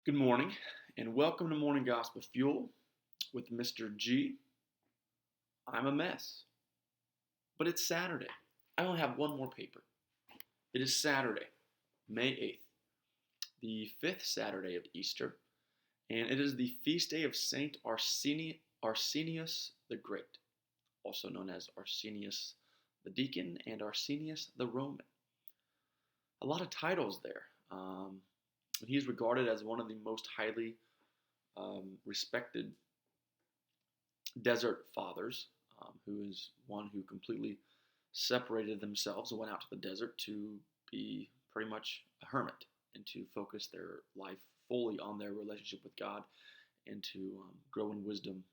Good morning, and welcome to Morning Gospel Fuel with Mr. G. I'm a mess, but it's Saturday. I only have one more paper. It is Saturday, May 8th, the fifth Saturday of Easter, and it is the feast day of Saint Arsenius the Great, also known as Arsenius the Deacon and Arsenius the Roman. A lot of titles there. He is regarded as one of the most highly respected desert fathers, who is one who completely separated themselves and went out to the desert to be pretty much a hermit and to focus their life fully on their relationship with God and to grow in wisdom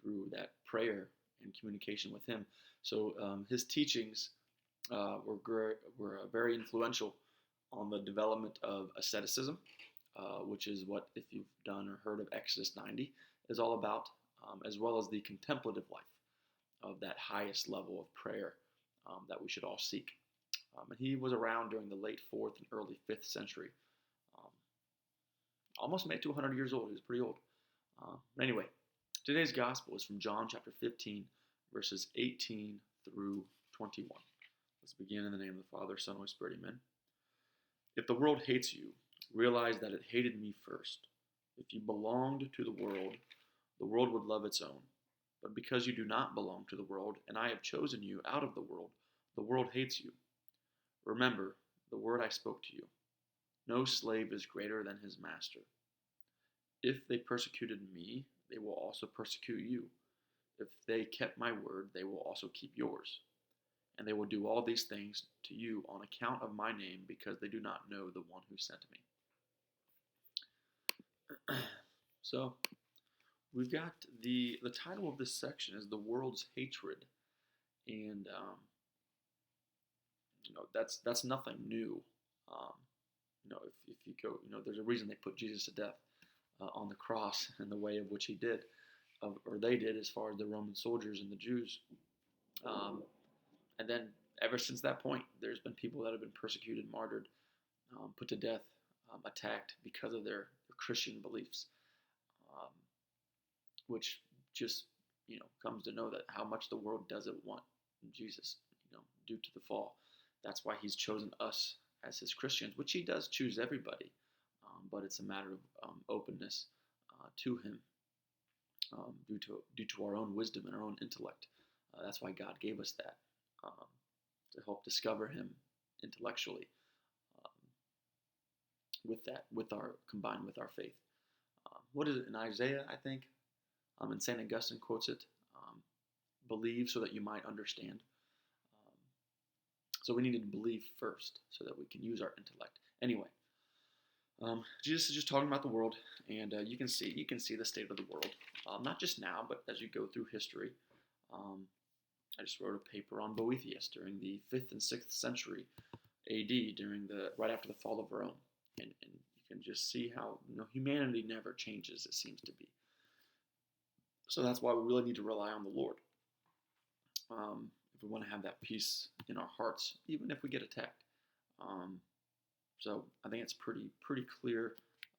through that prayer and communication with Him. So his teachings were very influential on the development of asceticism, which is what, if you've done or heard of Exodus 90, is all about, as well as the contemplative life of that highest level of prayer that we should all seek. And he was around during the late 4th and early 5th century. Um, Almost made to 100 years old. He was pretty old. Anyway, today's gospel is from John chapter 15, verses 18 through 21. Let's begin in the name of the Father, Son, and Holy Spirit. Amen. If the world hates you, realize that it hated me first. If you belonged to the world would love its own. But because you do not belong to the world, and I have chosen you out of the world hates you. Remember the word I spoke to you. No slave is greater than his master. If they persecuted me, they will also persecute you. If they kept my word, they will also keep yours. And they will do all these things to you on account of my name, because they do not know the one who sent me. So, we've got the title of this section is The World's Hatred. And, that's nothing new. If you go, there's a reason they put Jesus to death on the cross in the way of which he did, or they did, as far as the Roman soldiers and the Jews. And then ever since that point, there's been people that have been persecuted, martyred, put to death, attacked because of their Christian beliefs, which just, comes to know that how much the world doesn't want Jesus, due to the fall. That's why he's chosen us as his Christians, which he does choose everybody, but it's a matter of openness to him, due to our own wisdom and our own intellect. That's why God gave us that. To help discover him intellectually, combined with our faith. What is it in Isaiah, I think? And St. Augustine quotes it, believe so that you might understand. So we need to believe first so that we can use our intellect. Anyway, Jesus is just talking about the world, and you can see the state of the world, not just now, but as you go through history. I just wrote a paper on Boethius during the 5th and 6th century A.D., right after the fall of Rome. And you can just see how humanity never changes, it seems to be. So that's why we really need to rely on the Lord. If we want to have that peace in our hearts, even if we get attacked. So I think it's pretty clear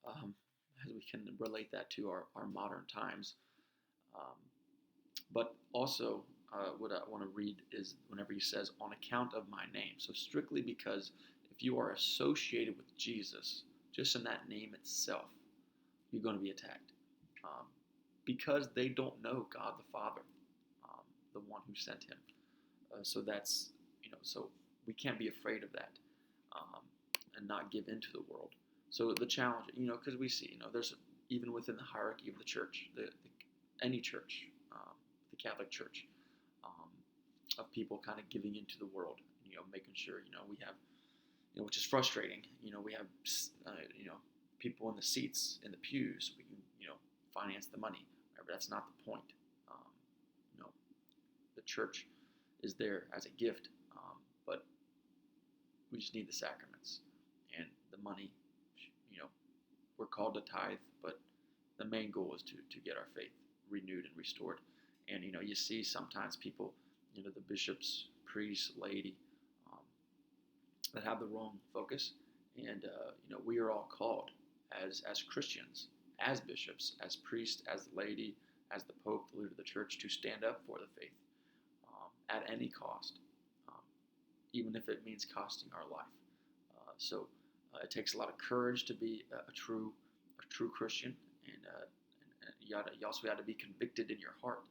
as we can relate that to our modern times. But also, what I want to read is whenever he says, on account of my name. So strictly because if you are associated with Jesus, just in that name itself, you're going to be attacked. Because they don't know God the Father, the one who sent him. So that's, so we can't be afraid of that and not give into the world. So the challenge, because we see, there's even within the hierarchy of the church, any church, the Catholic Church, of people kind of giving into the world, making sure, we have, which is frustrating. We have, people in the seats, in the pews, we can, finance the money. Whatever. That's not the point. The church is there as a gift, but we just need the sacraments and the money. We're called to tithe, but the main goal is to get our faith renewed and restored. And you see sometimes people, the bishops, priests, laity, that have the wrong focus. And we are all called as Christians, as bishops, as priests, as the laity, as the Pope, the leader of the church, to stand up for the faith at any cost, um, even if it means costing our life. So it takes a lot of courage to be a true Christian, and you also got to be convicted in your heart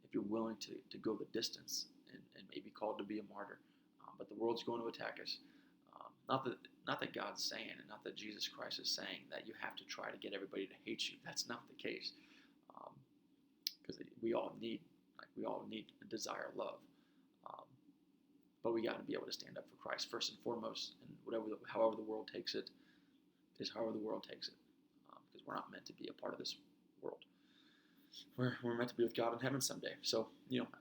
if you're willing to go the distance and maybe called to be a martyr. But the world's going to attack us. Not that God's saying, and not that Jesus Christ is saying that you have to try to get everybody to hate you. That's not the case, because we all need and desire love. But we got to be able to stand up for Christ first and foremost, and however the world takes it is however the world takes it, because we're not meant to be a part of this world. We're meant to be with God in heaven someday. So,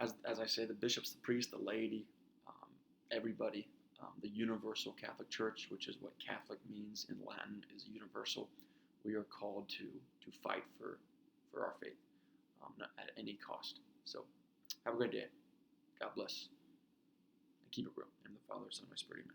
as I say, the bishops, the priests, the laity, everybody, the universal Catholic Church, which is what Catholic means in Latin, is universal. We are called to fight for our faith at any cost. So, have a great day. God bless. And keep it real. In the Father, Son, and Holy Spirit. Amen.